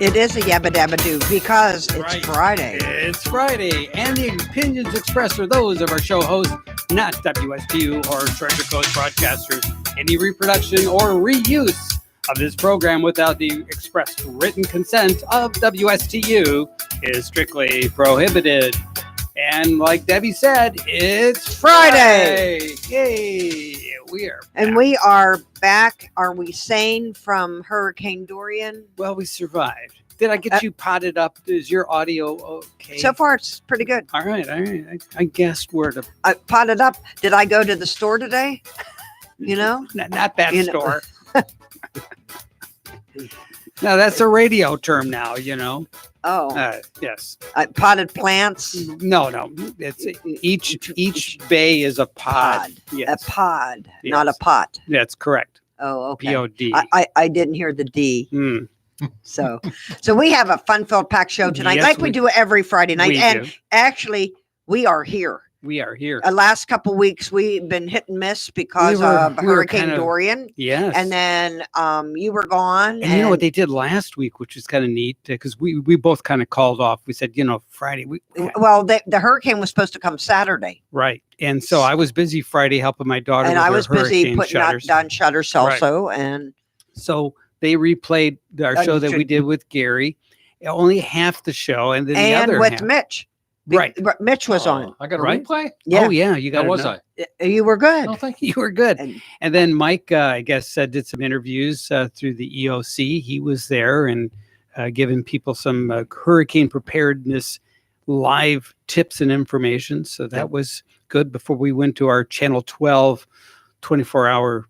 It is a yabba dabba doo because it's Right. Friday. It's Friday, and the opinions expressed are those of our show hosts, not WSTU or Treasure Coast broadcasters. Any reproduction or reuse of this program without the expressed written consent of WSTU is strictly prohibited. And like Debbie said, it's Friday. Yay! We are back. And we are back. Are we sane from Hurricane Dorian? Well, we survived. Did I get you potted up? Is your audio okay? So far, it's pretty good. All right. I guessed where to. I potted up. Did I go to the store today? You know? Not that You know. store. No, that's a radio term now, you know. Oh, Yes. potted plants. No. It's each bay is a pod. Yes. A pod, Yes. not a pot. That's correct. Oh, okay. P-O-D. I didn't hear the D. Mm, So we have a fun-filled packed show tonight, Yes, like we do every Friday night. we And do. actually, we are here. We are here. Last couple weeks, we've been hit and miss because We were of Hurricane kind of- Dorian. Yes. And then you were gone. And you know what they did last week, which is kind of neat, because we both kind of called off. We said, Friday. Well, the hurricane was supposed to come Saturday. Right. And so I was busy Friday helping my daughter And with I her was busy hurricane putting shutters. down shutters also. And So they replayed our show that we should- did with Gary, only half the show, and then the other with half. Mitch. Right. Mitch was on. I got a Right? replay? Yeah. Oh yeah, you got How was know. I? You were good. Oh, thank you. You were good. And- And then Mike, I guess, did some interviews through the EOC. He was there and giving people some hurricane preparedness live tips and information. So that was good before we went to our Channel 12 24-hour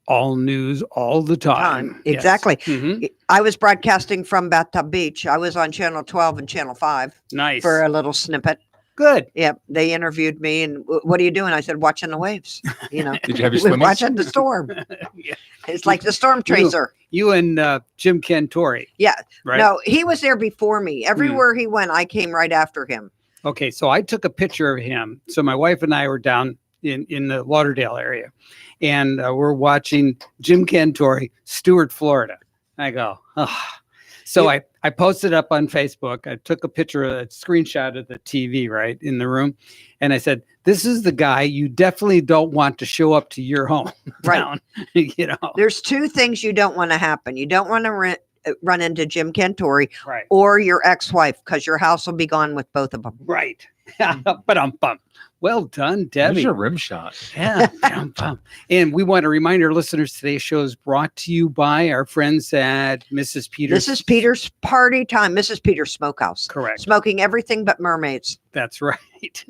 all news all the time. Yes. Exactly. Mhm. I was broadcasting from Bathtub Beach. I was on Channel 12 and Channel 5 Nice. for a little snippet. Good. Yep. They interviewed me and what are you doing? I said, watching the waves. You know, Did you have your we're swimmies? watching the storm. Yeah. It's like the storm tracer. You and Jim Cantori. Yeah. Right. No, he was there before me. Everywhere he went, I came right after him. Okay, so I took a picture of him. So my wife and I were down in the Lauderdale area, and we're watching Jim Cantori, Stewart, Florida. I go, oh. So I posted up on Facebook. I took a picture, a screenshot of the TV right in the room, and I said, "This is the guy you definitely don't want to show up to your home." Right. Down, There's two things you don't want to happen. You don't want to run into Jim Cantori Right. or your ex-wife because your house will be gone with both of them. Right. But I'm bummed. Well done, There's Debbie. your rim shot. Yeah. And we want to remind our listeners today's show is brought to you by our friends at Mrs. Peters. Mrs. Peters party time. Mrs. Peters Smokehouse. Correct. Smoking everything but mermaids. That's right.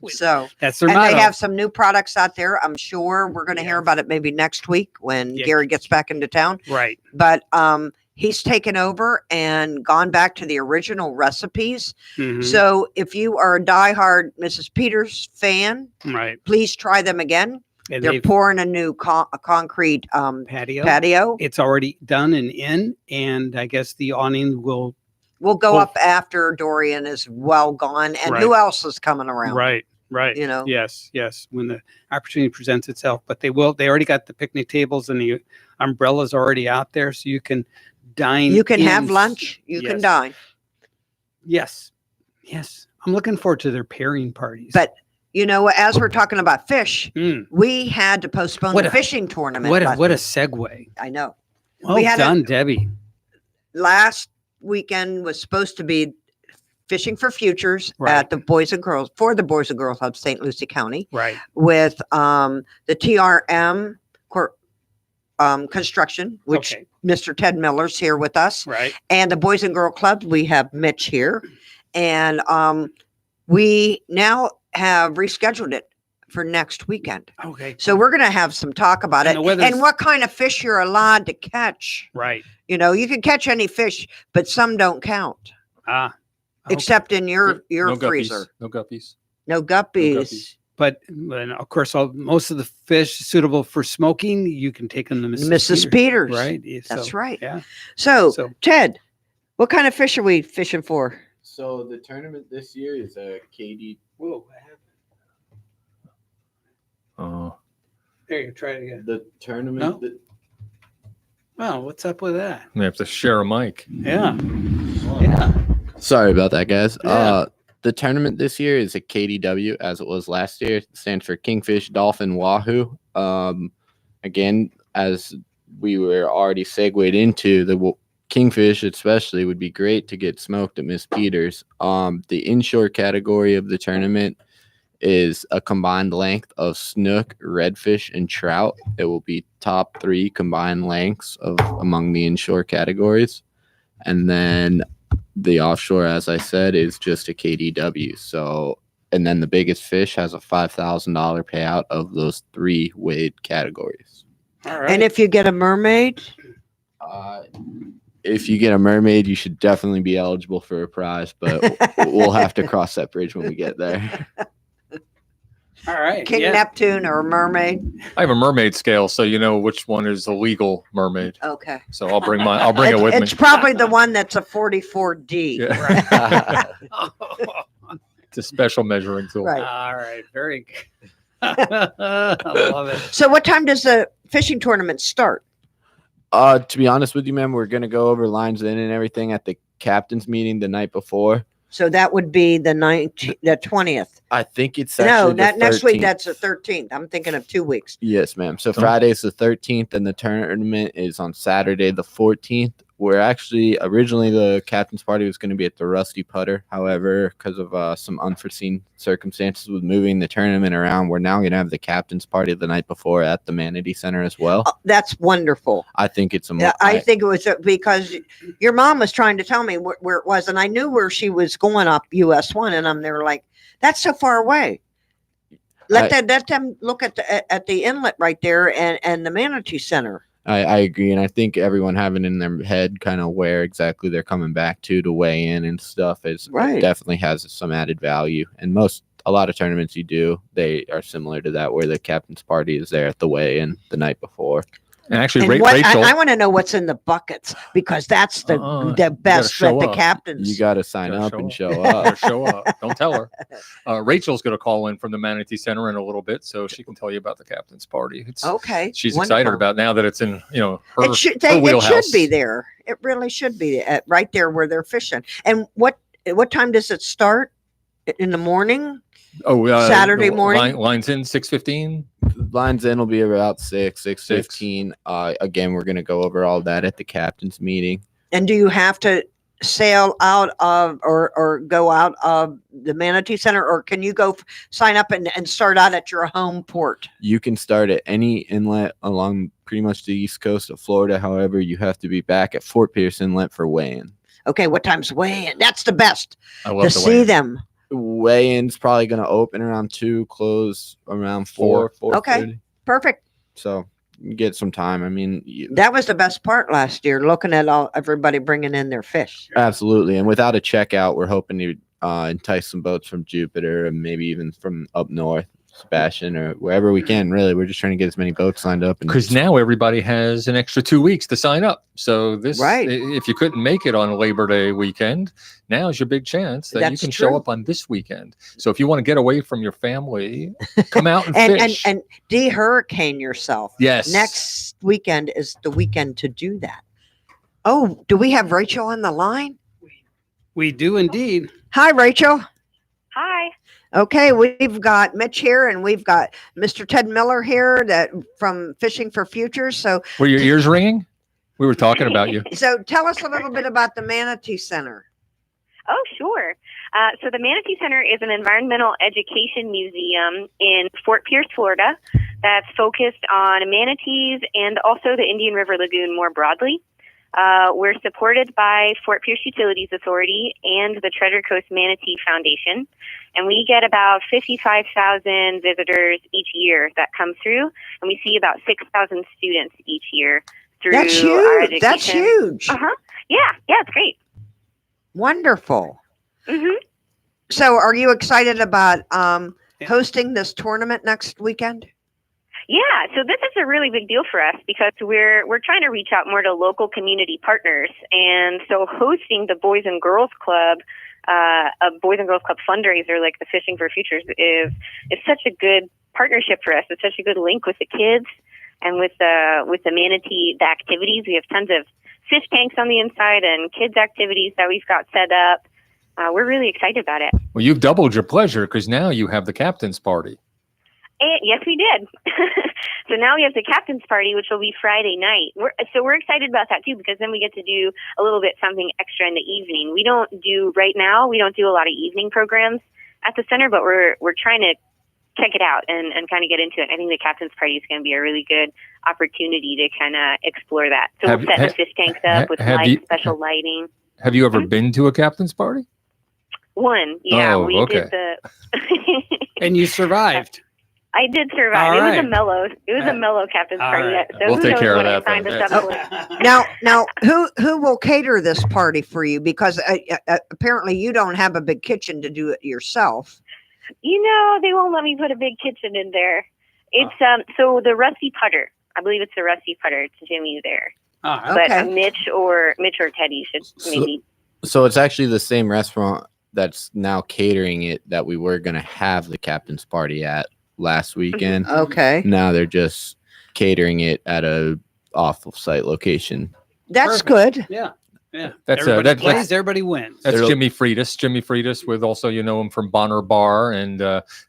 So, That's their and motto. they have some new products out there. I'm sure we're going to hear Yes. about it maybe next week when Yeah. Gary gets back into town. Right. But he's taken over and gone back to the original recipes. Mhm. So if you are a diehard Mrs. Peters fan, Right. please try them again. And They're they've pouring a new concrete patio. patio. It's already done and in, and I guess the awning will. Will go Oh. up after Dorian is well gone. And who Right. else is coming around? Right. You know? Yes. When the opportunity presents itself, but they already got the picnic tables and the umbrellas already out there, so you can dine. You can have in. lunch. You can Yes. dine. Yes. I'm looking forward to their pairing parties. But you know, as we're talking about fish, Mm. we had to postpone What the a- fishing tournament. what a last segue. I know. Well We had done, Debbie. Last weekend was supposed to be Fishing for Futures Right. at the Boys and Girls of St. Lucie County Right. with the TRM construction, which Okay. Mr. Ted Miller's here with us, Right. and the Boys and Girl Club. We have Mitch here, and we now have rescheduled it for next weekend. Okay. So we're going to have some talk about And it the weather's- and what kind of fish you're allowed to catch. Right. You know, you can catch any fish, but some don't count, Okay. except in your No freezer. guppies. No guppies. No No guppies. guppies. But of course, most of the fish suitable for smoking, you can take them to Mrs. Peters. Right. Yeah, That's so, right. Yeah. So, So Ted, what kind of fish are we fishing for? So the tournament this year is a KD. whoa, what happened? Oh, There you go, try it again. The tournament. No? that- Wow, what's up with that? we have to share a mic. Yeah. Yeah. Sorry about that, guys. Yeah. The tournament this year is a KDW, as it was last year. It stands for Kingfish, Dolphin, Wahoo. Again, as we were already segued into, Kingfish especially would be great to get smoked at Miss Peters. The inshore category of the tournament is a combined length of snook, redfish, and trout. It will be top 3 combined lengths of among the inshore categories. And then the offshore, as I said, is just a KDW. So, and then the biggest fish has a $5,000 payout of those 3 weighed categories. All right. And if you get a mermaid, If you get a mermaid, you should definitely be eligible for a prize, but we'll have to cross that bridge when we get there. All right. King Yeah. Neptune or a mermaid. I have a mermaid scale, so you know which one is a legal mermaid. Okay. So I'll bring it with It's me. probably the one that's a 44D. Yeah. It's a special measuring tool. Right. All right. Very good. I love it. So what time does the fishing tournament start? To be honest with you, man, we're gonna go over lines in and everything at the captain's meeting the night before. So that would be the 20th. I think it's No, actually not the next week. 13th. That's the 13th. I'm thinking of 2 weeks. Yes, ma'am. So Oh. Friday's the 13th, and the tournament is on Saturday the 14th. We're actually originally the captain's party was going to be at the Rusty Putter. However, because of some unforeseen circumstances with moving the tournament around, we're now going to have the captain's party the night before at the Manatee Center as well. Oh, that's wonderful. I think it's a Yeah, I think it was because your mom was trying to tell me where it was, and I knew where she was going up US 1, and I'm there like, that's so far away. Let them look at the inlet right there and the Manatee Center. I agree, and I think everyone having in their head kind of where exactly they're coming back to weigh in and stuff is Right. definitely has some added value. And a lot of tournaments you do, they are similar to that, where the captain's party is there at the weigh-in the night before. And actually, And Rachel, I want to know what's in the buckets because that's the you best show at the up. captains. You got to sign Gotta up show and up. show better up. show up. Don't tell her. Rachel's going to call in from the Manatee Center in a little bit, so she can tell you about the captain's party. Okay. She's wonderful. excited about now that it's in her, It should her it wheelhouse. should be there. It really should be right there where they're fishing. And what time does it start? In the morning? Oh, Saturday morning? Lines in 6:15. Lines in will be about 6:15. Again, we're going to go over all that at the captain's meeting. And do you have to sail out of or go out of the Manatee Center, or can you go sign up and start out at your home port? You can start at any inlet along pretty much the east coast of Florida. However, you have to be back at Fort Pierce Inlet for weigh-in. Okay, what time's weigh-in? That's the best I to love the see way. them. Weigh-in's probably going to open around 2, close around 4. Okay. Perfect. So you get some time. I mean, That was the best part last year, looking at everybody bringing in their fish. absolutely. And without a checkout, we're hoping to entice some boats from Jupiter and maybe even from up north, Sebastian, or wherever we can. Really, we're just trying to get as many boats lined up. Because now everybody has an extra 2 weeks to sign up. So Right. if you couldn't make it on Labor Day weekend, now is your big chance that you That's can true. show up on this weekend. So if you want to get away from your family, come out and and fish. and de-hurricane yourself. Yes. Next weekend is the weekend to do that. Oh, do we have Rachel on the line? We do indeed. Hi, Rachel. Hi. Okay, we've got Mitch here, and we've got Mr. Ted Miller here from Fishing for Futures. So Were your ears ringing? We were talking about you. tell us a little bit about the Manatee Center. Oh, sure. So the Manatee Center is an environmental education museum in Fort Pierce, Florida, that's focused on manatees and also the Indian River Lagoon more broadly. We're supported by Fort Pierce Utilities Authority and the Treasure Coast Manatee Foundation, and we get about 55,000 visitors each year that come through, and we see about 6,000 students each year through That's our huge. education. That's huge. Uh-huh. Yeah, it's great. Wonderful. Mm-hmm. So are you excited about hosting this tournament next weekend? Yeah, so this is a really big deal for us because we're trying to reach out more to local community partners, and so hosting the Boys and Girls Club, a Boys and Girls Club fundraiser like the Fishing for Futures is such a good partnership for us. It's such a good link with the kids and with the manatee, the activities. We have tons of fish tanks on the inside and kids activities that we've got set up. We're really excited about it. Well, you've doubled your pleasure because now you have the captain's party. Yes, we did. So now we have the captain's party, which will be Friday night. We're excited about that too, because then we get to do a little bit something extra in the evening. We don't do a lot of evening programs at the center, but we're trying to check it out and kind of get into it. I think the captain's party is going to be a really good opportunity to kind of explore that. So we'll set the fish tanks up with special lighting. Have you ever been to a captain's party? One, yeah. Oh, we okay. did the. And you survived. I did survive. All It was right. a mellow captain's All party. right. So We'll who take knows care of what I that signed then. us up for. Now, who will cater this party for you? Because apparently you don't have a big kitchen to do it yourself. They won't let me put a big kitchen in there. It's so the Rusty Putter. I believe it's the Rusty Putter. It's Jimmy there. Okay. But Mitch or Teddy should maybe. So it's actually the same restaurant that's now catering it that we were going to have the captain's party at last weekend. Okay. Now they're just catering it at a off-site location. That's Perfect. good. Yeah. Yeah. That's, everybody plays, that's- everybody wins. That's It'll- Jimmy Freitas. Jimmy Freitas, with also, you know him from Bonner Bar, and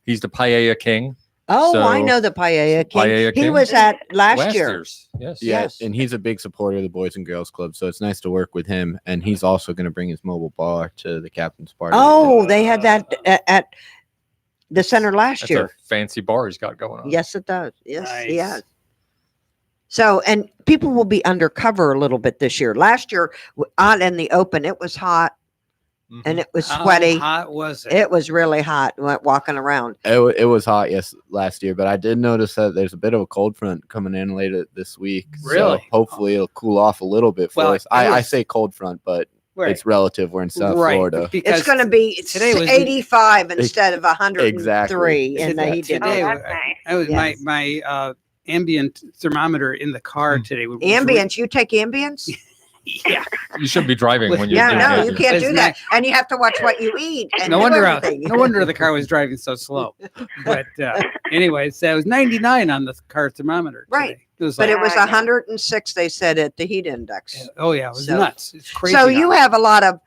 he's the Paella King. Oh, I So- know the Paella King. Paella He King? was at last year. year's. Yes. Yeah, Yes. and he's a big supporter of the Boys and Girls Club, so it's nice to work with him. And he's also going to bring his mobile bar to the captain's party. Oh, they had that at the center last That's year. a fancy bar he's got going on. Yes, it does. Yes, Nice. yes. So, and people will be undercover a little bit this year. Last year, out in the open, it was hot Mhm. and it was How sweaty. hot was it? It was really hot walking around. It was hot, last year, but I did notice that there's a bit of a cold front coming in later this week. Really? So hopefully it'll cool off a little bit for Well, us. it I was- say cold front, but Right. it's relative. We're in South Right, Florida. because It's going to be today was 85 instead of 103 Exactly. in the Today- heat today- Oh, index. that's nice. I was Yes. my ambient thermometer in the car today. was Ambience, you take ambience? Yeah. You shouldn't be driving when you're Yeah, doing no, that. you can't It's do that. And you have to watch what you eat. And No do wonder, everything. no wonder the car was driving so slow. But anyways, it was 99 on the car thermometer. Right. Today. It was But like, it was Yeah. 106, they said, at the heat index. oh yeah, it was So- nuts. It's crazy. So you out. have a lot of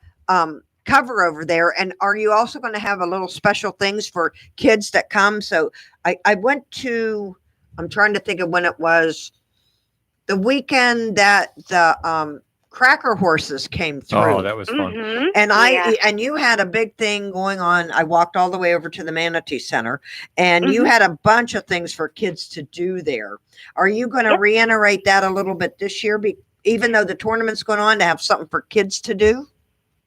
cover over there. And are you also going to have a little special things for kids that come? So I went to, I'm trying to think of when it was, the weekend that the cracker horses came through. Oh, that was fun. Mhm. And Yeah. and you had a big thing going on. I walked all the way over to the Manatee Center, and you Mhm. had a bunch of things for kids to do there. Are you going to Yep. reiterate that a little bit this year, even though the tournament's going on, to have something for kids to do?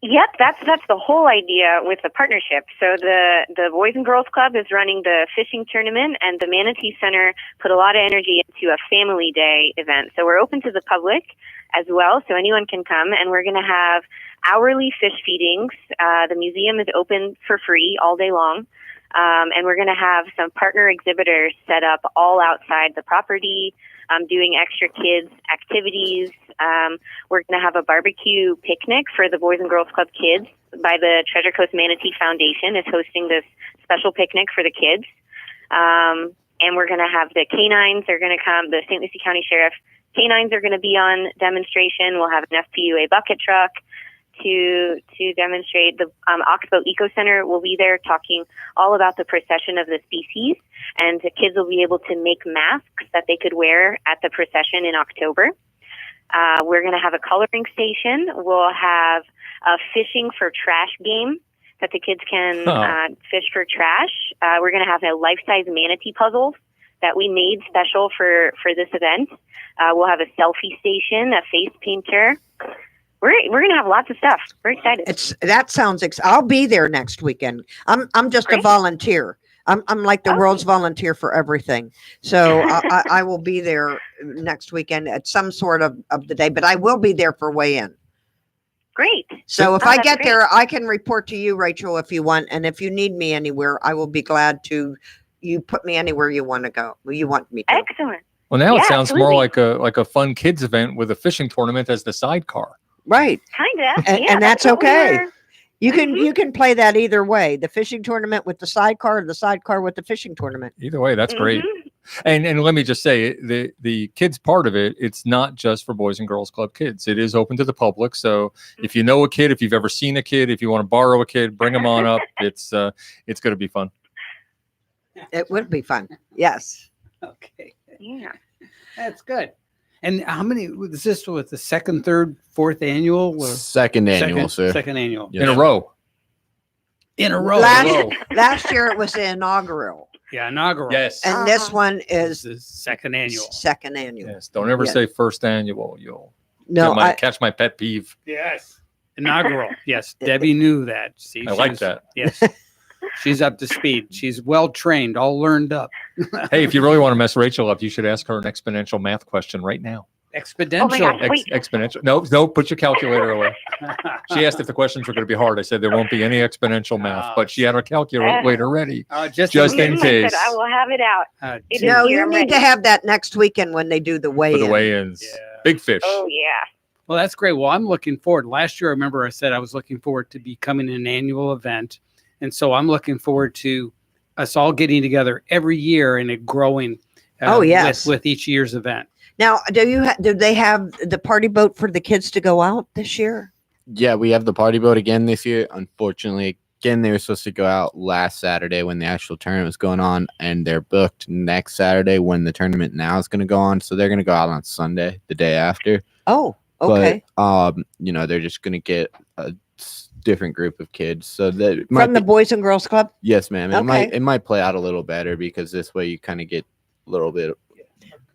Yep, that's the whole idea with the partnership. So the Boys and Girls Club is running the fishing tournament, and the Manatee Center put a lot of energy into a family day event. So we're open to the public as well, so anyone can come, and we're going to have hourly fish feedings. The museum is open for free all day long, and we're going to have some partner exhibitors set up all outside the property, doing extra kids activities. We're going to have a barbecue picnic for the Boys and Girls Club kids by the Treasure Coast Manatee Foundation is hosting this special picnic for the kids. And we're going to have the canines are going to come, the St. Lucie County Sheriff canines are going to be on demonstration. We'll have an FPUA bucket truck to demonstrate. The Oxbow Eco Center will be there talking all about the procession of the species, and the kids will be able to make masks that they could wear at the procession in October. We're going to have a coloring station. We'll have a fishing for trash game that the kids can fish for trash. We're going to have a life-size manatee puzzle that we made special for this event. We'll have a selfie station, a face painter. We're going to have lots of stuff. We're excited. That sounds. I'll be there next weekend. I'm just a Great. volunteer. I'm like the Okay. world's volunteer for everything. So I will be there next weekend at some sort of the day, but I will be there for weigh-in. Great. So if Oh, I that's get great. there, I can report to you, Rachel, if you want. And if you need me anywhere, I will be glad to. You put me anywhere you want to go. You want me to. Excellent. Well, now it Yeah, sounds more absolutely. like a fun kids event with a fishing tournament as the sidecar. Right. Kind of. And- Yeah, and that's what we okay. were- You can play that either way. The fishing tournament with the sidecar, or the sidecar with the fishing tournament. Either way, that's great. Mhm. And let me just say, the kids part of it, it's not just for Boys and Girls Club kids. It is open to the public. So if you know a kid, if you've ever seen a kid, if you want to borrow a kid, bring them on up. It's going to be fun. It would be fun. Yes. Okay. Yeah. That's good. And how many was this with the second, third, fourth annual? Or Second annual, sir. Second annual. Yes. In a row. In a row. Last year it was the inaugural, Yeah, inaugural. Yes. and this Uh-huh. one This is is second annual. second annual. Yes. Don't ever Yeah. say first annual. You'll No, catch my pet peeve. Yes. Inaugural. Yes. Debbie knew that. See, I like she's- that. Yes. She's up to speed. She's well trained, all learned up. Hey, if you really want to mess Rachel up, you should ask her an exponential math question right now. Exponential. Oh my gosh. Wait. Exponential. No, put your calculator away. She asked if the questions were going to be hard. I said there won't be any exponential math, but she had her calculator ready. Just Just in I said case. I will have it out. It is no, here, you I'm need ready. to have that next weekend when they do the For weigh-in. the weigh-ins. Yeah. Big fish. Oh yeah. Well, that's great. Well, I'm looking forward. Last year, I remember I said I was looking forward to becoming an annual event. And so I'm looking forward to us all getting together every year and it growing Oh, yes. with each year's event. Now, do they have the party boat for the kids to go out this year? Yeah, we have the party boat again this year. Unfortunately, again, they were supposed to go out last Saturday when the actual tournament was going on, and they're booked next Saturday when the tournament now is going to go on. So they're going to go out on Sunday, the day after. Oh, okay. But, they're just going to get a different group of kids. So that might From the be- Boys and Girls Club? yes, ma'am. Okay. It might play out a little better because this way you kind of get a little bit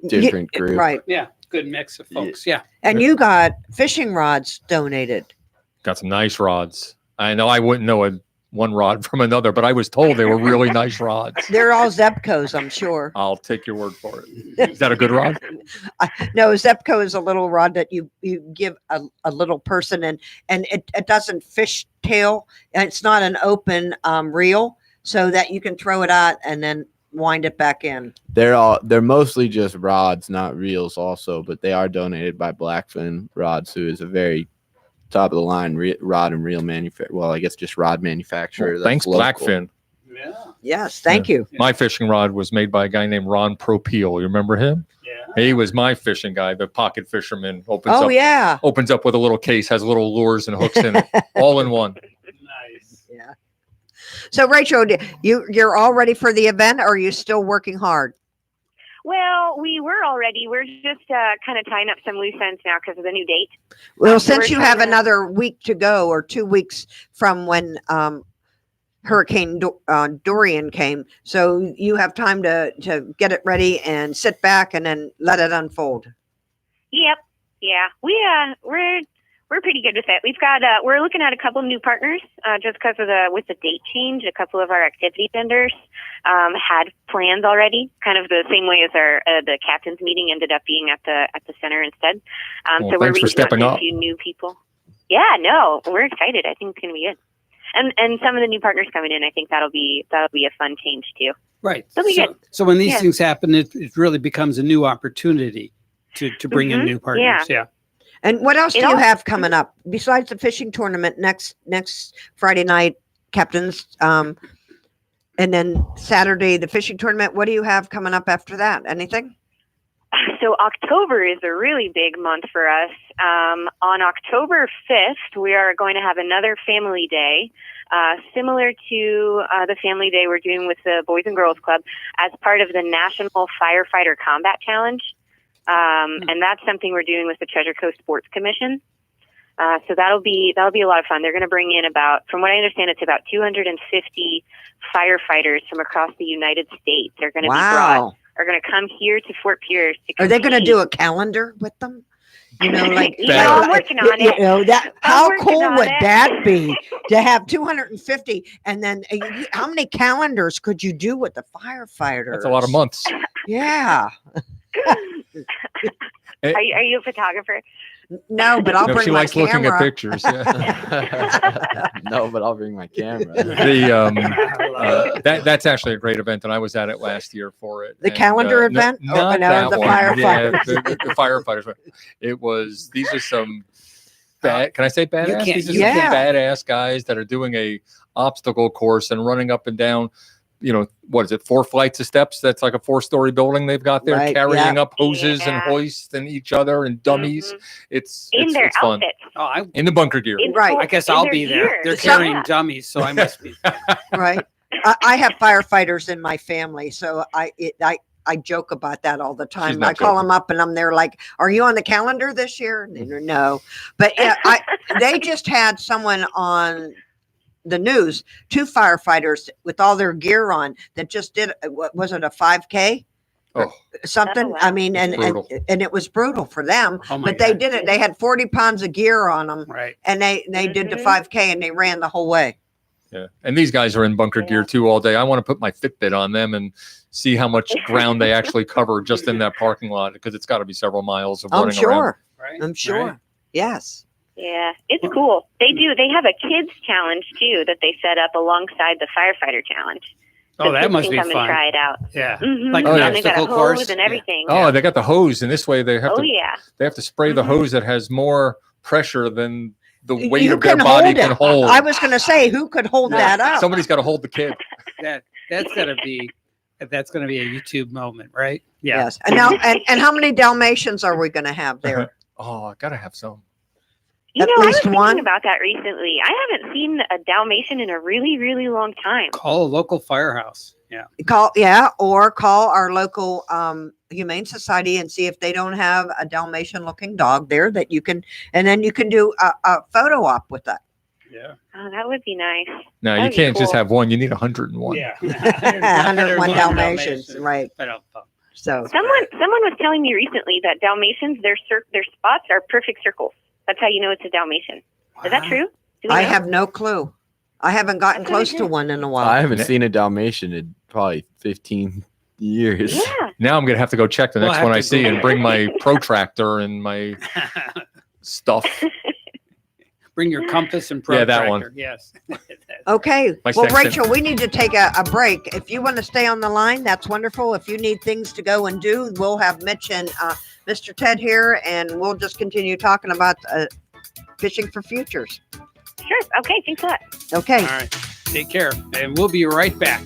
different Yeah, group. right. Yeah. Good mix of folks. Yeah. And you got fishing rods donated. Got some nice rods. I know I wouldn't know one rod from another, but I was told they were really nice rods. They're all Zepco's, I'm sure. I'll take your word for it. Is that a good rod? No, Zepco is a little rod that you give a little person, and it doesn't fish tail, and it's not an open reel, so that you can throw it out and then wind it back in. They're mostly just rods, not reels also, but they are donated by Blackfin Rods, who is a very top of the line rod and reel manufacturer. Well, I guess just rod manufacturer. Well, thanks, local. Blackfin. Yeah. Yes, thank you. My fishing rod was made by a guy named Ron Propeel. You remember him? Yeah. He was my fishing guy, the pocket fisherman. Opens up with a little case, has little lures and hooks in it, all in one. Nice. Yeah. So Rachel, you're all ready for the event, or are you still working hard? Well, we were already. We're just kind of tying up some loose ends now because of the new date. Well, So since we're you have trying to- another week to go, or 2 weeks from when Hurricane Dorian came, so you have time to get it ready and sit back and then let it unfold. Yep. Yeah. We're pretty good with it. We've got we're looking at a couple of new partners just because of the date change. A couple of our activity vendors had plans already, kind of the same way as our the captain's meeting ended up being at the center instead. Well, So we're thanks for reaching out stepping to up. a few new people. Yeah, no, we're excited. I think it's gonna be good. And some of the new partners coming in, I think that'll be a fun change too. Right. It'll be good. So when these Yeah. things happen, it really becomes a new opportunity to bring in Mhm. new partners. Yeah. And what else do It you all- have coming up besides the fishing tournament next Friday night, captains, and then Saturday the fishing tournament? What do you have coming up after that? Anything? So October is a really big month for us. On October 5th, we are going to have another family day, similar to the family day we're doing with the Boys and Girls Club as part of the National Firefighter Combat Challenge. And that's something we're doing with the Treasure Coast Sports Commission. So that'll be a lot of fun. They're going to bring in from what I understand, it's about 250 firefighters from across the United States. They're going to are going to come here to Fort Pierce. Are they going to do a calendar with them? You know, like Yeah, I'm working on you it. know that. I'm How working cool on would it. that be to have 250? And then how many calendars could you do with the firefighters? That's a lot of months. Yeah. Are you a photographer? No, but I'll No, bring she my likes looking at camera. pictures. Yeah. No, but I'll bring my camera. That's actually a great event, and I was at it last year for it. The And, calendar event? Oh, Not no, that the one. firefighters. Yeah, the firefighters. one. It was. These are some bad. Can I say badass? can. These are Yeah. some badass guys that are doing a obstacle course and running up and down what is it, 4 flights of steps? That's like a 4-story building they've got there, Right, carrying up hoses and Yeah. hoists and each other and dummies. Mhm. It's In their fun. outfits. Oh, In the bunker gear. In Right. full- I guess in I'll their be there. gear. They're Yeah. carrying dummies, so I must be. Right. I have firefighters in my family, so I joke about that all the time. not I call joking. them up and I'm there like, "Are you on the calendar this year?" And they're, no, but yeah, they just had someone on the news, 2 firefighters with all their gear on that just did what was it, a 5K? Oh. Something. Oh, wow. I mean, It's brutal. and it was brutal for them, Oh my but they God. did it. They had 40 pounds of gear on them, Right. and they did the Mhm. 5K and they ran the whole way. Yeah. And these guys are in bunker gear too all day. I want to put my Fitbit on them and see how much ground they actually cover just in that parking lot, because it's got to be several miles of I'm running around. sure. Right. I'm sure. Right. Yes. Yeah, it's cool. They have a kids challenge too that they set up alongside the firefighter challenge. Oh, So that kids must can be come fun. and try it out. Yeah. Mhm. Like an and they got a obstacle hose course? and Yeah. everything. Oh, they got the hose, and this way they have Oh, to yeah. they have to spray the Mhm. hose that has more pressure than the weight You of their can body hold can it. hold. I was going to say, who could hold that up? Somebody's got to hold the kid. That's gonna be a YouTube moment, right? Yeah. Yes. And now, and how many Dalmatians are we going to have there? Oh, I gotta have some. At I was least thinking one? about that recently. I haven't seen a Dalmatian in a really, really long time. Call a local firehouse. Yeah. Or call our local humane society and see if they don't have a Dalmatian looking dog there that you can, and then you can do a photo op with that. Yeah. Oh, that would be nice. No, you That'd be can't just cool. have one. You need 101. Yeah. 101 Dalmatians, right? So Someone was telling me recently that Dalmatians, their spots are perfect circles. That's how you know it's a Dalmatian. Is that true? Do we I know? have no clue. I haven't gotten That's what I close to heard. one in a while. I haven't seen a Dalmatian in probably 15 years. Yeah. Now I'm gonna have to go check the We'll next have one to I see Google and bring my protractor and my stuff. Bring your compass and Yeah, protractor. that one. Yes. Okay. My Well, sextant. Rachel, we need to take a break. If you want to stay on the line, that's wonderful. If you need things to go and do, we'll have Mitch and Mr. Ted here, and we'll just continue talking about fishing for futures. Sure. Okay. Thanks a lot. Okay. All right. Take care. And we'll be right back.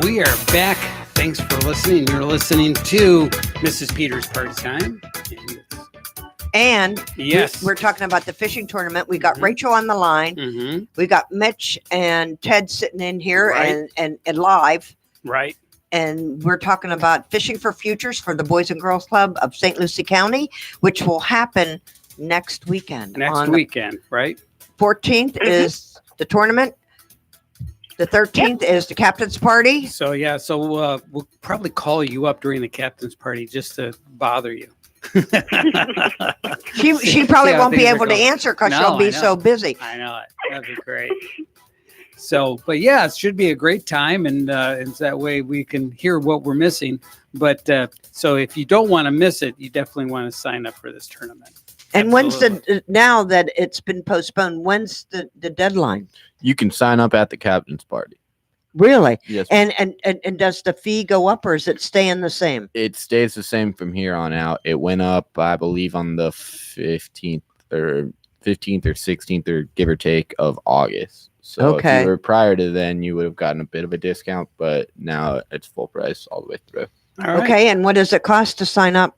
We are back Thanks for listening. You're listening to Mrs. Peters Party Time. And Yes. we're talking about the fishing tournament. We got Mhm. Rachel on the line. Mm-hmm. We got Mitch and Ted sitting in here Right. and live. Right. And we're talking about Fishing for Futures for the Boys and Girls Club of St. Lucie County, which will happen next weekend. Next on weekend, right? The 14th is the tournament. The 13th is the captain's party. So yeah, we'll probably call you up during the captain's party just to bother you. She probably See how won't be things are able to going. answer because No, she'll I be know. so busy. I know it. That'd be great. So, but yeah, it should be a great time, and that way we can hear what we're missing. But so if you don't want to miss it, you definitely want to sign up for this tournament. And when's Absolutely. now that it's been postponed, when's the deadline? You can sign up at the captain's party. Really? Yes. And does the fee go up or is it staying the same? It stays the same from here on out. It went up, I believe, on the 15th or 16th or give or take of August. So if Okay. you were prior to then, you would have gotten a bit of a discount, but now it's full price all the way through. All right. Okay. And what does it cost to sign up?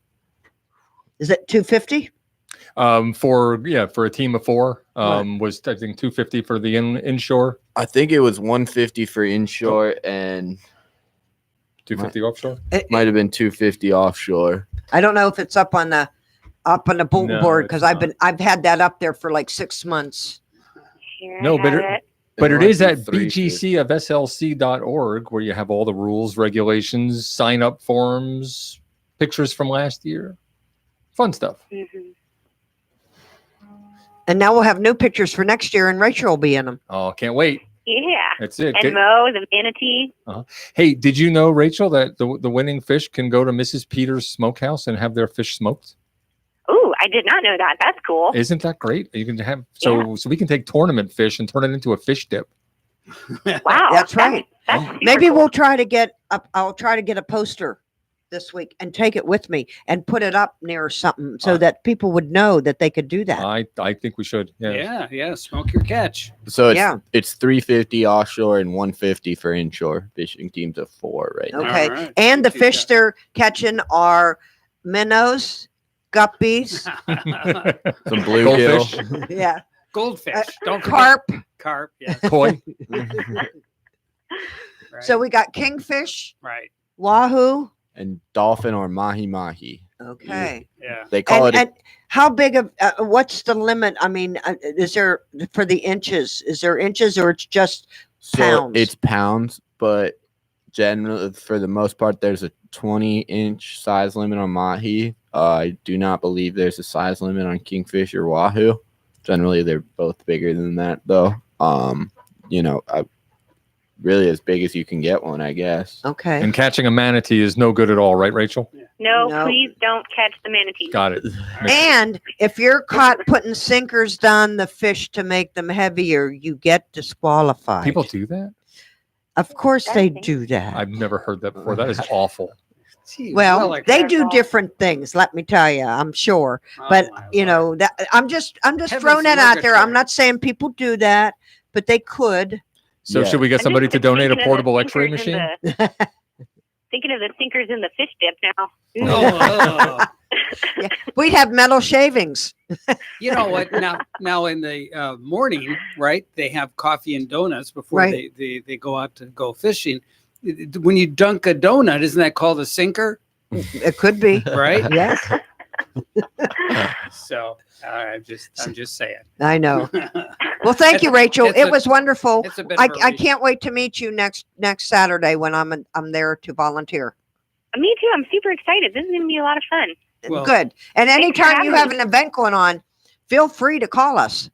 Is it $250? For a team of 4, Right. was I think $250 for the inshore, I think it was $150 for inshore and $250 offshore. might have been $250 offshore. I don't know if it's up on the bulletin No, board it's because not. I've had that up there for like 6 months. Here I No, but have it- But it might is be at $350. bgcofslc.org where you have all the rules, regulations, sign up forms, pictures from last year, fun stuff. Mhm. And now we'll have new pictures for next year and Rachel will be in them. Oh, can't wait. Yeah. That's it. And Mo, the manatee. Hey, did you know, Rachel, that the winning fish can go to Mrs. Peters' Smokehouse and have their fish smoked? Ooh, I did not know that. That's cool. Isn't that great? You can have so we can take tournament fish and turn it into a fish dip. Wow. That's right. That's super Maybe cool. we'll try to get I'll try to get a poster this week and take it with me and put it up near something so that people would know that they could do that. I think we should. Yeah. Smoke your catch. So Yeah. it's $350 offshore and $150 for inshore. Fishing teams of 4 right now. Okay. All right. And the Thank you, fish Jeff. they're catching are minnows, guppies, Some bluegill. Goldfish, yeah, Goldfish. Don't forget carp. carp. Yeah. koi. Right. So we got kingfish, right. wahoo. And dolphin or mahi-mahi. Okay. Yeah. They call it. And how big of what's the limit? I mean, is there for the inches? Is there inches or it's just So pounds? it's pounds, but generally, for the most part, there's a 20-inch size limit on mahi. I do not believe there's a size limit on kingfish or wahoo. Generally, they're both bigger than that, though. Really as big as you can get one, I guess. okay? And catching a manatee is no good at all, right, Rachel? No, No. please don't catch the manatee. Got it. And if you're caught putting sinkers down the fish to make them heavier, you get disqualified. People do that? Of course, they Disgusting. do that. I've never heard that before. That is awful. Gee, Well, like they that. do different things. Let me tell you, I'm sure. Oh, But my you Lord. know that I'm just Heaven's throwing that out there. I'm purgatory. not saying people do that, but they could. So Yeah. should we get I'm somebody just to donate a thinking of the portable X-ray sinkers in machine? Thinking of the sinkers in the fish dip now. Oh, We'd have metal shavings. you know what? Now in the morning, right? They have coffee and donuts before Right. they go out to go fishing. When you dunk a donut, isn't that called a sinker? It could be. Right? Yes, So I'm just saying. I know. Well, thank you, Rachel. It's It a- was wonderful. It's a bit. I of a reach. can't wait to meet you next Saturday when I'm there to volunteer. Me too. I'm super excited. This is going to be a lot of fun. Well, Good. And for anytime you have having an event going on, feel free to call us.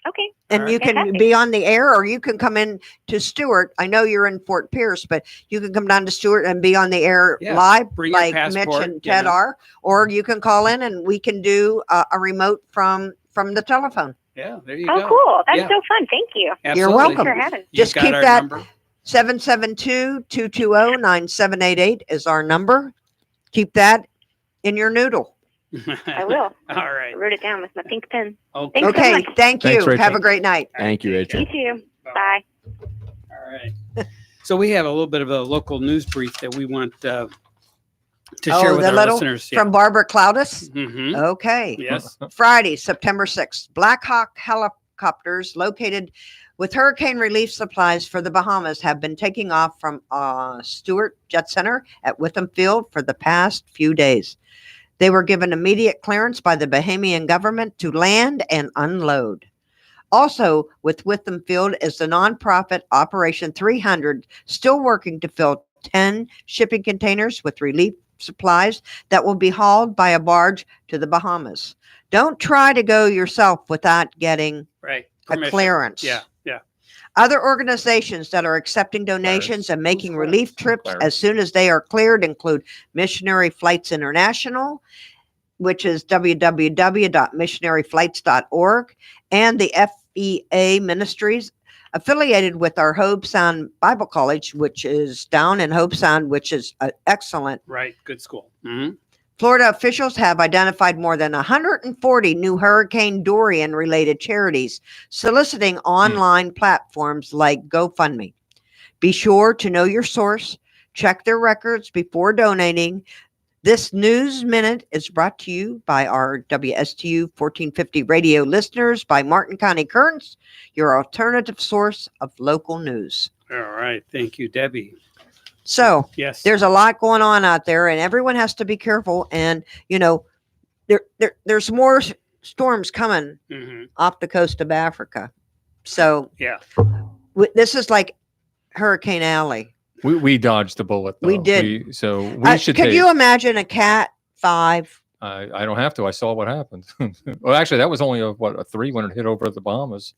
Okay. And All you right. can Fantastic. be on the air or you can come in to Stewart. I know you're in Fort Pierce, but you can come down to Stewart and be on the air Yeah. live Bring your like Mitch passport, and you Ted know. are, or you can call in and we can do a remote from the telephone. Yeah, there you Oh, go. cool. That's Yeah. so fun. Thank you. Absolutely. welcome. Thanks for having. You Just got keep our that- number? 772-220-9788 is our number. Keep that in your noodle. I will. All I right. wrote it down with my pink pen. Okay. Thanks so Okay. much. Thank you. Thanks, Rachel. Have a great night. Thank you, Take Rachel. You too. Bye. All right. So we have a little bit of a local news brief that we want to share with the our little listeners. from Barbara Cloudis. Mhm. Okay. Yes. Friday, September 6th, Black Hawk helicopters located with hurricane relief supplies for the Bahamas have been taking off from Stewart Jet Center at Witham Field for the past few days. They were given immediate clearance by the Bahamian government to land and unload. Also, with Witham Field is the nonprofit Operation 300, still working to fill 10 shipping containers with relief supplies that will be hauled by a barge to the Bahamas. Don't try to go yourself without getting Right. a Permission. clearance. Yeah. Other organizations that are accepting donations and making relief trips as soon as they are cleared include Missionary Flights International, which is www.missionaryflights.org, and the FEA Ministries, affiliated with our Hobe Sound Bible College, which is down in Hobe Sound, which is excellent. Right. Good school. Mm-hmm. Florida officials have identified more than 140 new Hurricane Dorian related charities, soliciting online platforms like GoFundMe. Be sure to know your source, check their records before donating. This News Minute is brought to you by our WSTU 1450 radio listeners, by Martin County Currents, your alternative source of local news. All right. Thank you, Debbie. So Yes. there's a lot going on out there, and everyone has to be careful. And, there's more storms coming Mm-hmm. off the coast of Africa. So Yeah. this is like Hurricane Alley. We dodged the bullet. Though. We did. We should Could take. you imagine a Cat 5? I don't have to. I saw what happened. Well, actually, that was only a 3 when it hit over the Bahamas.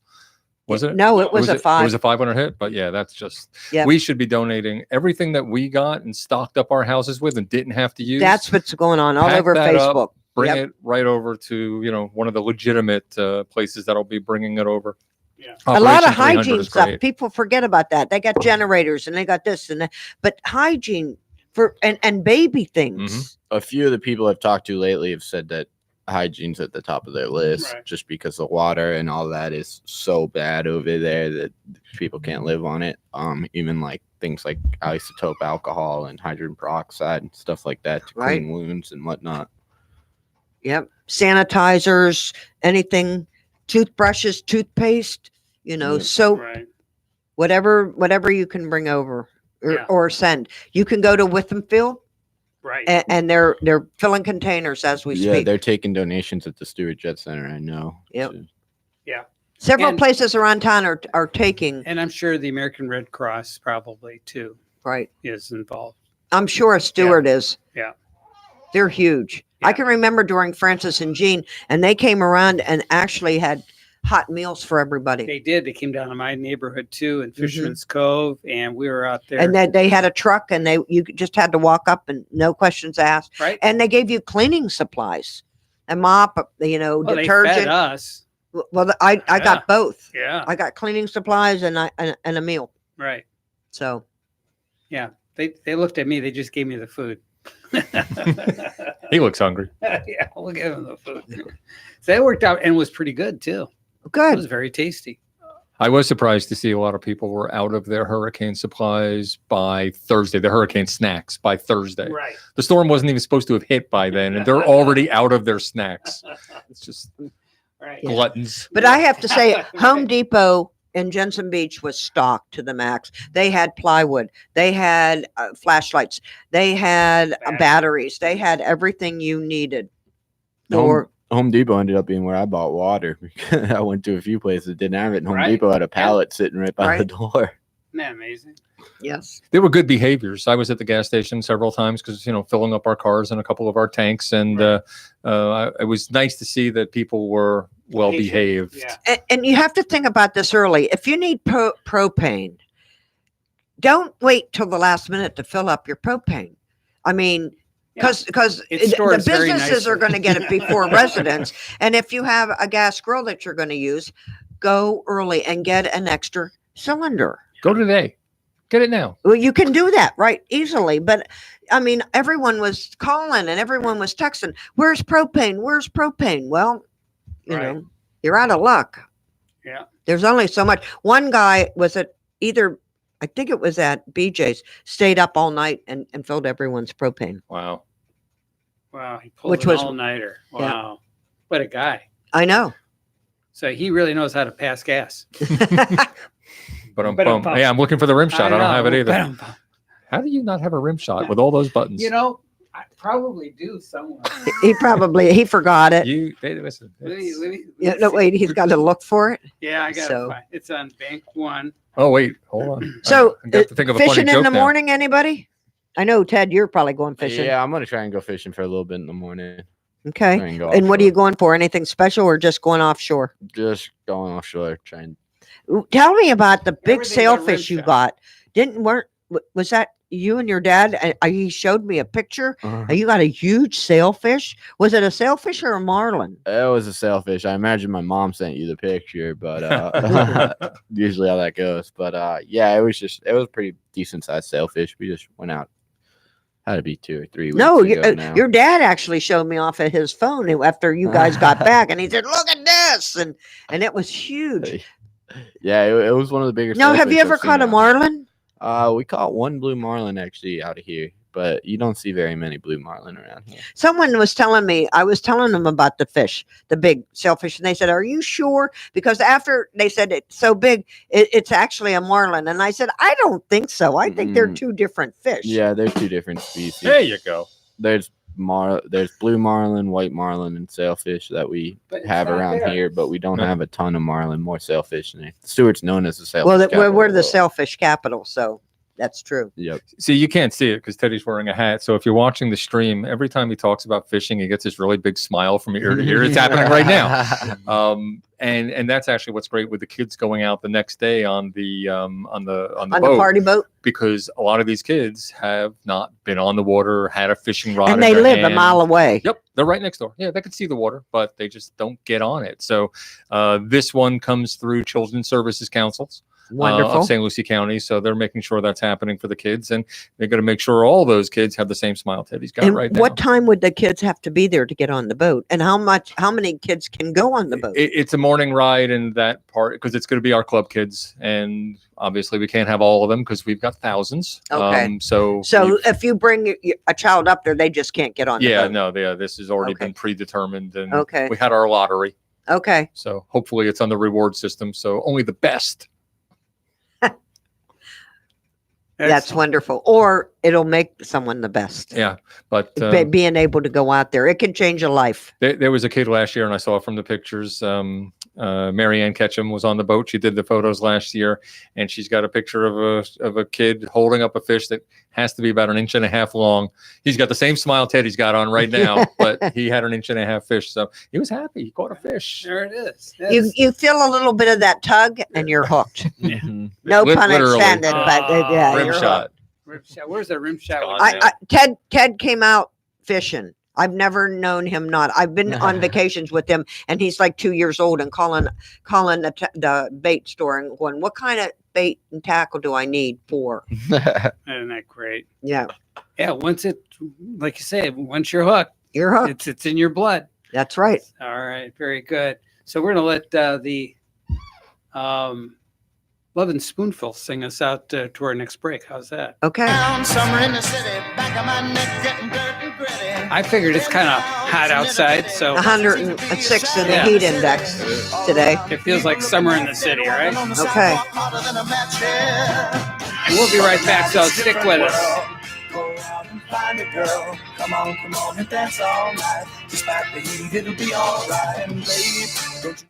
Was it? No, it was a 5. It was a 5 when it hit. But yeah, that's just. Yep. We should be donating everything that we got and stocked up our houses with and didn't have to use. That's what's going on all Pack over that up, Facebook. Bring Yep. it right over to one of the legitimate places that'll be bringing it over. Yeah. A lot of Operation 300 hygiene is stuff. great. People forget about that. They got generators and they got this and that. But hygiene for and baby things. A few of the people I've talked to lately have said that hygiene's at the top of their list, Right. just because the water and all that is so bad over there that people can't live on it. Even like things like isotope alcohol and hydrogen peroxide and stuff like that to Right. clean wounds and whatnot. Yep. Sanitizers, anything, toothbrushes, toothpaste, Yep. soap, Right. whatever you can bring over Yeah. or send. You can go to Witham Field Right. and they're filling containers as we Yeah, speak. they're taking donations at the Stewart Jet Center. I know. Yep. So- Several and- places around town are taking, And I'm sure the American Red Cross probably too right. is involved. I'm sure Stewart is. Yeah. They're huge. I Yeah. can remember during Francis and Jean, and they came around and actually had hot meals for everybody. They did. They came down to my neighborhood too in Fisherman's Cove, and we were out there. And they had a truck, and you just had to walk up and no questions asked. right. And they gave you cleaning supplies, a mop, Oh, they fed detergent. us. Well, I Yeah. got both. Yeah. I got cleaning supplies and a meal. Right. So Yeah. They looked at me. They just gave me the food. He looks hungry. Yeah, we'll give him the food. So that worked out and was pretty good too. It good. was very tasty. I was surprised to see a lot of people were out of their hurricane supplies by Thursday, the hurricane snacks by Thursday. Right. The storm wasn't even supposed to have hit by then, and they're already out of their snacks. It's just Right. gluttons. But I have to say, Home Depot in Jensen Beach was stocked to the max. They had plywood, they had flashlights, they had batteries, they had everything you needed. Home Depot ended up being where I bought water. I went to a few places that didn't have it, and Home Right. Depot had a pallet sitting right by the Right. door. Isn't that amazing? Yes. They were good behaviors. I was at the gas station several times because, filling up our cars and a couple of our tanks. And it was nice to see that people were well Patient. behaved. Yeah. And you have to think about this early. If you need propane, don't wait till the last minute to fill up your propane. I mean, because It the stores very businesses are nicely. going to get it before residents. And if you have a gas grill that you're going to use, go early and get an extra cylinder. Go today. Get it now. Well, you can do that right easily. But I mean, everyone was calling and everyone was texting, where's propane? Where's propane? Well, Right. you're out of luck. Yeah. There's only so much. One guy was at either I think it was at BJ's, stayed up all night and filled everyone's propane. Wow. Wow, he pulled Which an was- all-nighter. yeah. Wow, what a guy! I know. So he really knows how to pass gas. But I'm Ba-dum-bum. bummed. Hey, I'm looking for the rim shot. I don't have it either. Ba-dum-bum. How do you not have a rim shot with all those buttons? You know, I probably do somewhere. he forgot it. Listen. Let me Yeah, no, see. wait, he's got to look for it. Yeah, I got So- it. It's on bank one. Oh wait, hold on. So, I got to think of a funny fishing in joke the now. morning, anybody? I know, Ted, you're probably going fishing. Yeah, I'm gonna try and go fishing for a little bit in the morning. Okay. Try and go And what are you offshore. going for? Anything special or just going offshore? Just going offshore, trying. Tell me about the big Everything but rim sailfish you shot. got. Was that you and your dad? He showed me a picture. You got a huge sailfish. Was it a sailfish or a marlin? It was a sailfish. I imagine my mom sent you the picture, but usually how that goes. But yeah, it was a pretty decent sized sailfish. We just went out. Had to be 2 or 3 weeks No, ago now. your dad actually showed me off of his phone after you guys got back, and he said, "Look at this," and it was huge. Yeah, it was one of the bigger. Now, have you sailfish ever I've seen caught a out here. marlin? We caught one blue marlin actually out of here, but you don't see very many blue marlin around here. Someone was telling me, I was telling them about the fish, the big sailfish, and they said, "Are you sure?" Because after they said it's so big, it's actually a marlin, and I said, "I don't think so. I think they're Mm-mm. two different fish." Yeah, they're 2 different species. There you go. There's blue marlin, white marlin, and sailfish that we But it's have not around there. here, but we don't No. have a ton of marlin. More sailfish than Stewart's known as the sailfish. Well, capital we're of the world. sailfish capital, so that's true. Yep. See, you can't see it because Teddy's wearing a hat. So if you're watching the stream, every time he talks about fishing, he gets this really big smile from ear to ear. It's happening right now. And that's actually what's great with the kids going out the next day on the On the boat, party boat, because a lot of these kids have not been on the water, had a fishing rod, and in they their live a hand. mile away. Yep, they're right next door. Yeah, they can see the water, but they just don't get on it. So this one comes through Children's Services Councils Wonderful. of St. Lucie County. So they're making sure that's happening for the kids, and they're going to make sure all those kids have the same smile Teddy's got And right what now. time would the kids have to be there to get on the boat? And how many kids can go on the boat? It's a morning ride in that part because it's going to be our club kids, and obviously we can't have all of them because we've got thousands. Okay. So So we've- if you bring a child up there, they just can't get on the yeah, boat. no, this has already Okay. been predetermined, and Okay. we had our lottery. Okay. So hopefully it's on the reward system. So only the best. That's Excellent. wonderful. Or it'll make someone the best. Yeah, but Being able to go out there, it can change a life. there was a kid last year, and I saw from the pictures. Mary Ann Ketchum was on the boat. She did the photos last year, and she's got a picture of a kid holding up a fish that has to be about 1.5 inches long. He's got the same smile Teddy's got on right now, but he had 1.5 inches fish, so he was happy. He caught a fish. There it is. You feel a little bit of that tug, and you're hooked. Mhm. No pun Literally. intended, but yeah, Rim you're shot. hooked. Rim shot. Where's the rim shot? Gone. Ted came out fishing. I've never known him not. I've been on vacations with him, and he's like 2 years old and calling the bait store and going, "What kind of bait and tackle do I need for?" Isn't that great? Yeah, Yeah. Like you say, once you're hooked, you're hooked. it's in your blood. That's right. All right. Very good. So we're gonna let the Love and Spoonful sing us out to our next break. How's that? Okay. Summer in the city, back of my neck getting dirt and gritty. I figured it's kind of hot outside, so 106 in the Yeah. heat index today. it feels like summer in the city, right? Okay. And we'll be right back, so stick with us. Go out and find a girl. Come on and dance all night. Despite the heat, it'll be alright. And babe, don't you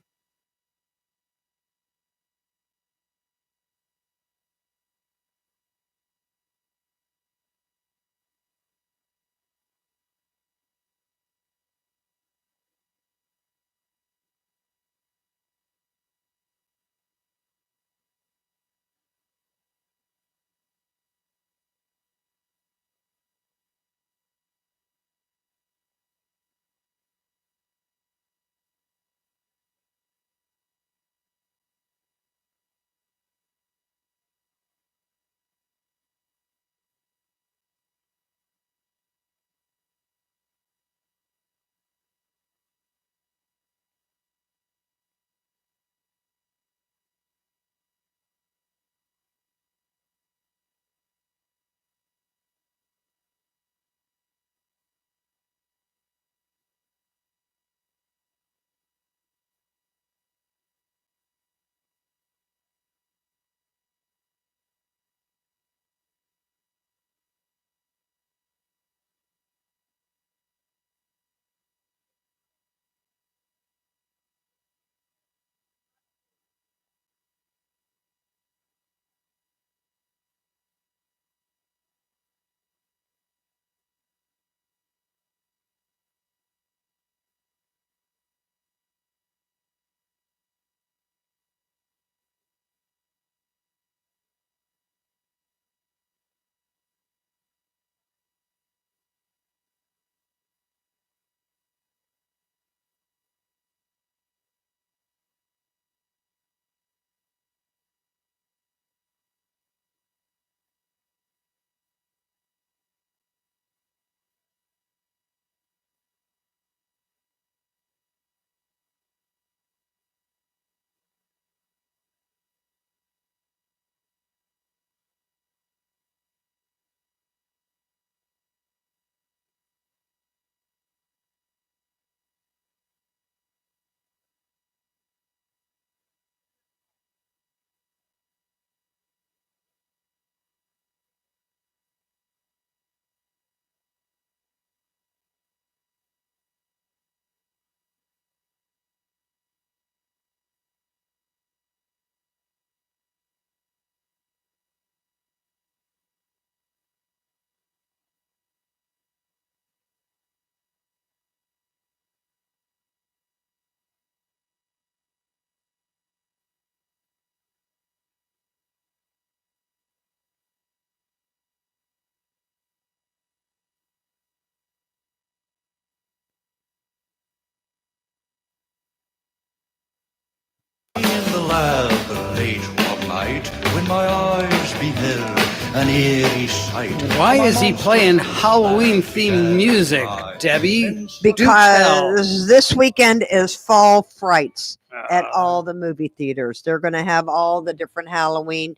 lab late one night when my eyes beheld an eerie sight. Why My is he monster playing was Halloween sad, themed music, eyes, Debbie? and so Because this weekend is fall frights at Uh, all the movie theaters. They're going to have all the different Halloween,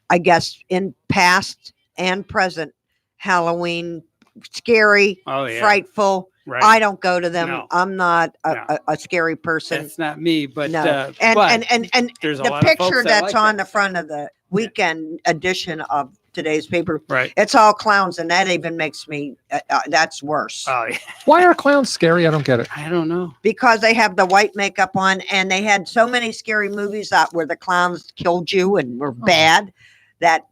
I guess, in past and present Halloween, scary, Oh yeah, frightful. right. I don't go to them. No. I'm not No. a scary person. That's not me, but No. but And there's a the lot of picture folks that that's like on that. the front of the weekend edition of today's paper, Right. it's all clowns, and that even makes me that's worse. Oh yeah. Why are clowns scary? I don't get it. I don't know. Because they have the white makeup on, and they had so many scary movies out where the clowns killed you and were bad that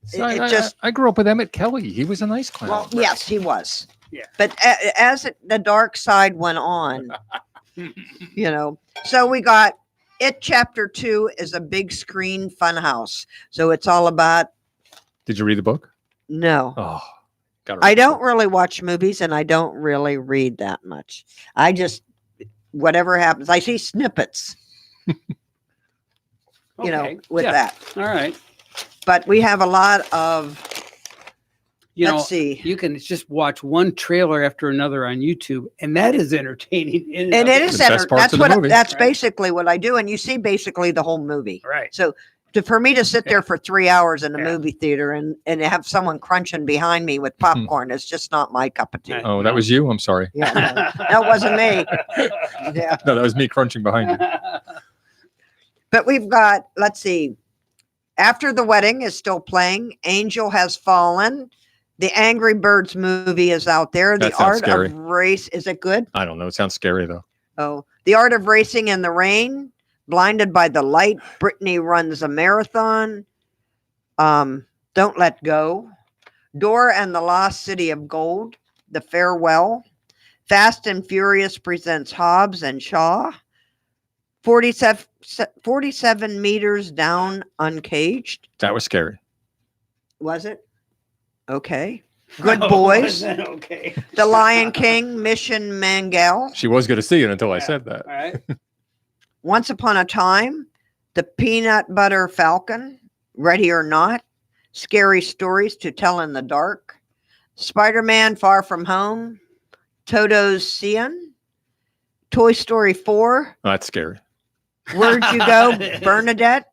So it I just I grew up with Emmett Kelly. He was a nice clown. well, yes, he was. Yeah. But as the dark side went on, so we got it. Chapter 2 is a big screen fun house. So it's all about Did you read the book? no. Oh, I don't really watch movies, and I don't really read that much. I just whatever happens, I see snippets, Okay. with Yeah. that. All right. But we have a lot of let's see. You can just watch one trailer after another on YouTube, and that is entertaining. in And of it is The best center. parts That's of the what movie. that's Right. basically what I do, and you see basically the whole movie. Right. So for me to sit there for 3 hours in a Yeah. movie theater and have someone crunching behind me with popcorn, it's just not my cup of tea. Yeah. Oh, that was you. I'm sorry. Yeah, no, that wasn't me. Yeah. No, that was me crunching behind you. But we've got, let's see, After the Wedding is still playing. Angel Has Fallen. The Angry Birds movie is out there. That The sounds Art scary. of Race. Is it good? I don't know. It sounds scary though. Oh, The Art of Racing in the Rain. Blinded by the Light. Brittany Runs a Marathon. Don't Let Go. Dora and the Lost City of Gold. The Farewell. Fast and Furious presents Hobbs and Shaw. 47 meters down, uncaged. That was scary. Was it? Okay. Good Boys. Okay. The Lion King, Mission Mangal. She was going to see it until I Yeah. said that. All right. Once Upon a Time, The Peanut Butter Falcon, Ready or Not, Scary Stories to Tell in the Dark, Spider-Man Far From Home, Toto's Cian, Toy Story 4, Oh, that's scary. Where'd You Go, Bernadette,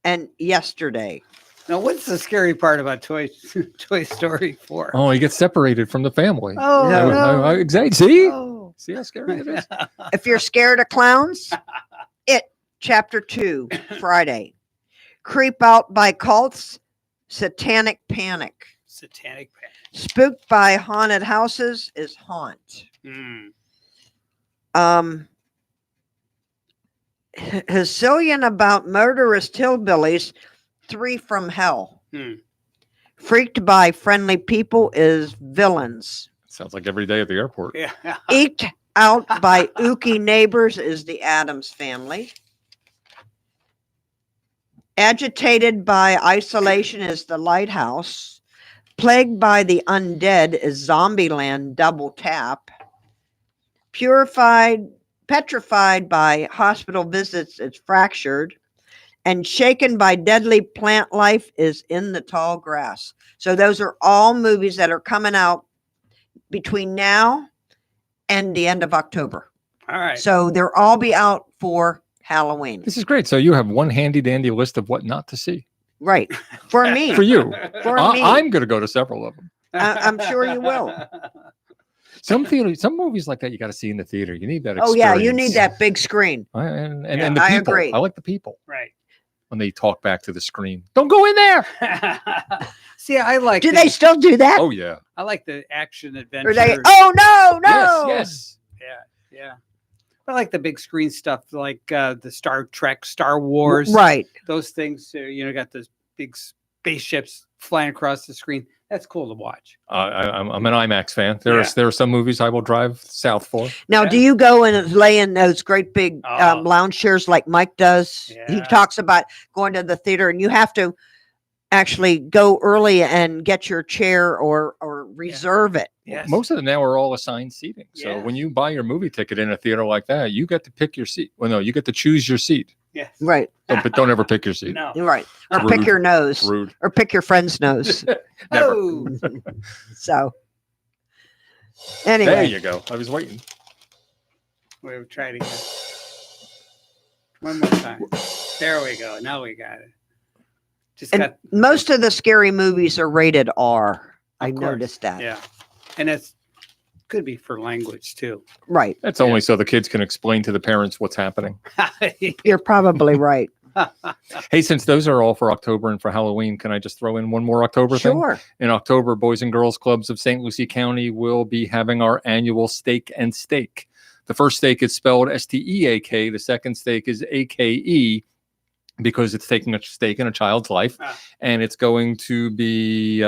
and Yesterday. Now, what's the scary part about Toy Story 4? Oh, he gets separated from the family. Oh, No. Exactly. See? Oh. See how scary it is? If you're scared of clowns, It, Chapter 2, Friday. Creep Out by Cults, Satanic Panic. Satanic Panic. Spooked by Haunted Houses is Haunt. Mm. Hezillion About Murderous Hillbillies, 3 from Hell. Hmm. Freaked by Friendly People is Villains. Sounds like every day at the airport. Yeah. Eked Out by Ookie Neighbors is The Addams Family. Agitated by Isolation is The Lighthouse. Plagued by the Undead is Zombieland Double Tap. Petrified by Hospital Visits is Fractured. And Shaken by Deadly Plant Life is In the Tall Grass. So those are all movies that are coming out between now and the end of October. All right. So they'll all be out for Halloween. This is great. So you have one handy dandy list of what not to see Right. For me. for you. For me. I'm going to go to several of them. I'm sure you will. Some movies like that you got to see in the theater. You need that. Oh, yeah. You need experience. that big screen. And Yeah, the I people. agree. I like the people Right. when they talk back to the screen. Don't go in there. See, I like. Do they still do that? Oh yeah. I like the action adventure. Or they, oh, no, no. Yes. Yeah. I like the big screen stuff, like the Star Trek, Star Wars. Right. Those things. Got those big spaceships flying across the screen. That's cool to watch. I'm an IMAX fan. There are some movies I will drive south for. Now, Yeah. do you go and lay in those great big Oh. lounge chairs like Mike does? He Yeah. talks about going to the theater, and you have to actually go early and get your chair or reserve it. Yes. Most of them now are all assigned seating. So Yeah. when you buy your movie ticket in a theater like that, you get to pick your seat. Well, no, you get to choose your seat. Yes. Right. But don't ever pick your seat. No. Right. Or Rude. pick your nose. Rude. Or pick your friend's nose. Never. Oh. So There anyway, you go. I was waiting. We'll try it again. One more time. There we go. Now we got it. Just and got most of the scary movies are rated R. I Of course. noticed that. yeah, and it's could be for language too. Right. That's only so the kids can explain to the parents what's happening. You're probably right. Hey, since those are all for October and for Halloween, can I just throw in one more October thing? Sure. In October, Boys and Girls Clubs of St. Lucie County will be having our annual Steak and Steak. The first steak is spelled STEAK. The second steak is AKE because it's taking a stake in a child's life. Ah. And it's going to be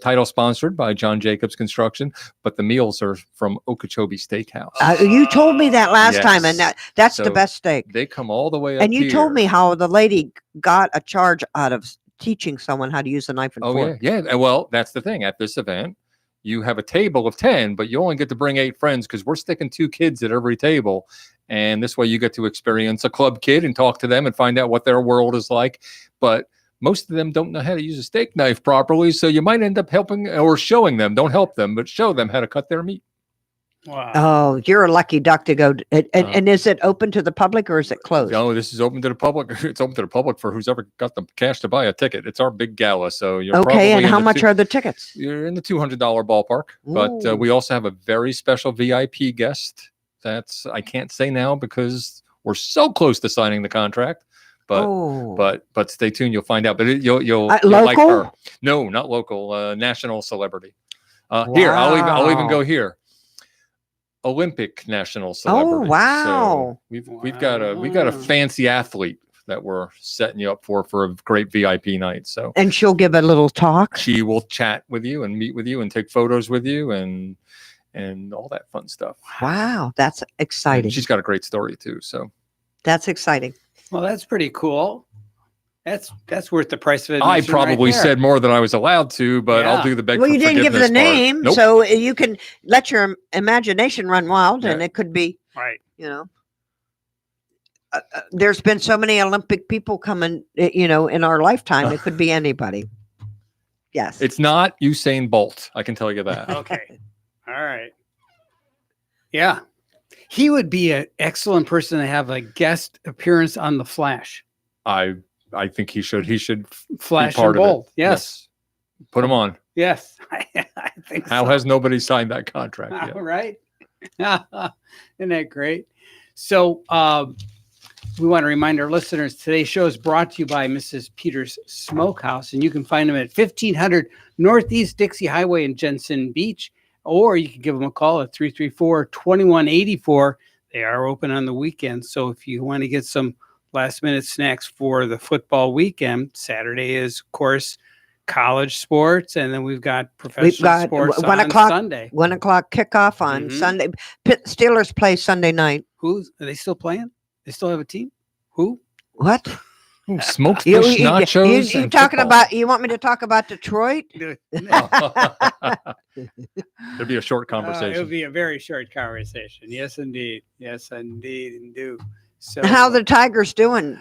title sponsored by John Jacobs Construction, but the meals are from Okeechobee Steakhouse. You told me that last time, and Yes. that's the So best steak. They come all the way up And you told here. me how the lady got a charge out of teaching someone how to use a knife and Oh, fork. yeah. Yeah. Well, that's the thing. At this event, you have a table of 10, but you only get to bring 8 friends because we're sticking 2 kids at every table. And this way you get to experience a club kid and talk to them and find out what their world is like. But most of them don't know how to use a steak knife properly. So you might end up helping or showing them. Don't help them, but show them how to cut their meat. Wow. Oh, you're a lucky duck to go. And is it open to the public or is it closed? No, this is open to the public. It's open to the public for who's ever got the cash to buy a ticket. It's our big gala. So you're Okay. And probably how much are the tickets? you're in the $200 ballpark, but Ooh. we also have a very special VIP guest. That's I can't say now because we're so close to signing the contract. But Oh. but stay tuned. You'll find out. But you'll you'll like local? her. No, not local. National celebrity. Here, I'll even go Wow. here. Olympic national celebrity. So wow. we've got a Wow. fancy athlete that we're setting you up for a great VIP night. So And she'll give a little talk. she will chat with you and meet with you and take photos with you and all that fun stuff. Wow. That's And exciting. she's got a great story too. So That's exciting. Well, that's pretty cool. That's worth the price of admission. I right probably there. said more than I was allowed to, but Yeah. I'll do the beg Well, for you didn't give the forgiveness part. name, Nope. so you can let your imagination run wild, and Yeah. it could be, right. you know. There's been so many Olympic people coming, in our lifetime. It could be anybody. Yes. It's not Usain Bolt. I can tell you that. Okay. All right. Yeah. He would be an excellent person to have a guest appearance on The Flash. I think he should Flash be part and of it. Bolt. Yes. Put him on. Yes. I think How so. has nobody signed that contract yet? All right. Isn't that great? So we want to remind our listeners today's show is brought to you by Mrs. Peters Smokehouse, and you can find them at 1500 Northeast Dixie Highway in Jensen Beach, or you can give them a call at 334-2184. They are open on the weekend. So if you want to get some last minute snacks for the football weekend, Saturday is, of course, college sports, and then we've got professional sports 1 on o'clock. Sunday. 1 o'clock kickoff on Mhm. Sunday. Steelers play Sunday night. Are they still playing? They still have a team? Who? What? Ooh, smoked You, fish nachos. you and talking football. about? You want me to talk about Detroit? There'd be a short It would conversation. be a very short conversation. Yes, indeed. Yes, indeed, and do. So How the Tigers doing?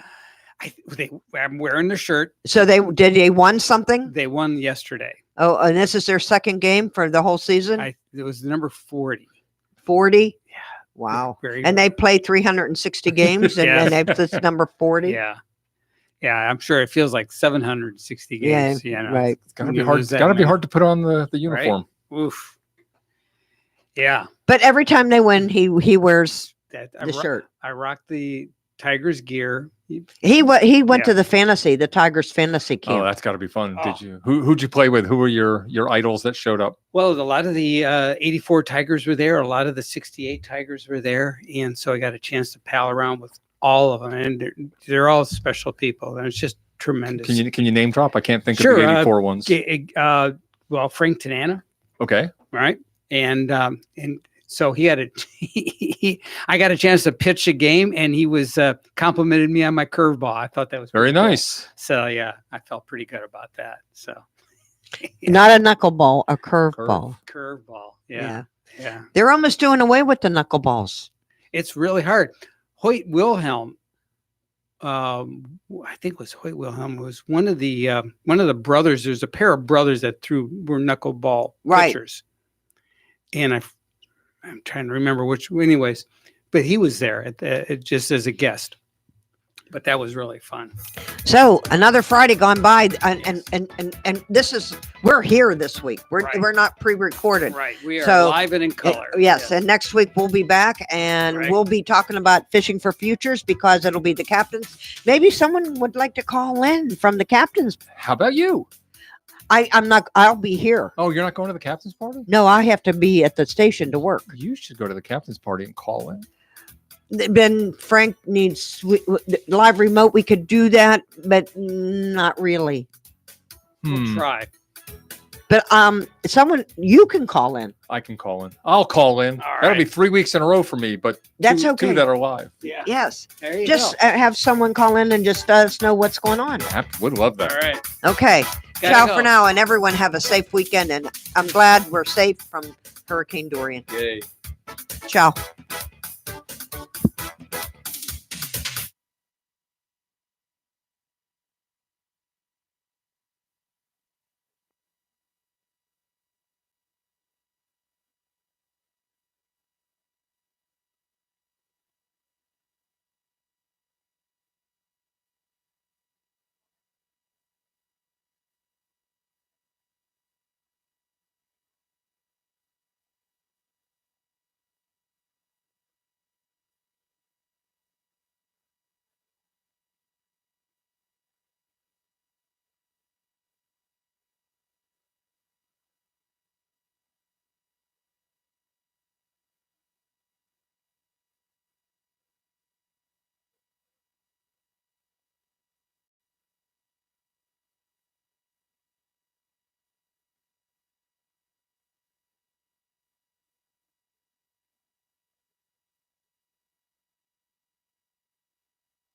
I'm wearing the shirt. So did they won something? They won yesterday. Oh, and this is their second game for the whole season. It was number 40. 40. Yeah. Wow. Very And they play 360 games, and Yes. this number 40. Yeah. Yeah, I'm sure it feels like 760 Yeah, games. You know, right. It's gotta when be you hard. lose It's that gotta be many. hard to put on the uniform. Oof. Yeah. But every time they win, he wears the shirt. I rock the Tigers gear. He went Yeah. to the Tigers fantasy Oh, camp. that's got to be fun. Oh. Did you? Who'd you play with? Who were your idols that showed up? Well, a lot of the 84 Tigers were there. A lot of the 68 Tigers were there. And so I got a chance to pal around with all of them. And they're all special people. And it's just tremendous. Can you name drop? I can't think Sure, of the 84 ones. Well, Frank Tanana, Okay. right? And so he had I got a chance to pitch a game, and he was complimented me on my curveball. I thought that was Very pretty cool. nice. So yeah, I felt pretty good about that. So Not a knuckleball, a curveball. curveball, yeah. They're almost doing away with the knuckleballs. It's really hard. Hoyt Wilhelm I think it was Hoyt Wilhelm, was one of the brothers. There's a pair of brothers that were knuckleball Right. pitchers, and I'm trying to remember which. Anyways, but he was there just as a guest. But that was really fun. So another Friday gone by, and this is we're here this week. We're not pre-recorded. Right, we are So, live and in color. Yes, and next week we'll be back and Right. we'll be talking about fishing for futures because it'll be the captains. Maybe someone would like to call in from the captains. How about you? I'm not. I'll be here. Oh, you're not going to the captain's party? No, I have to be at the station to work. You should go to the captain's party and call in. Ben Frank needs live remote. We could do that, but not really. We'll try. But someone you can call in. I can call in. I'll call in. All That'll be right. 3 weeks in a row for me, but That's two okay. that are live. Yeah. Yes, There you just go. have someone call in and just let us know what's going on. Would love that. All right. Okay. Gotta Ciao go. for now, and everyone have a safe weekend. And I'm glad we're safe from Hurricane Dorian. Yay. Ciao.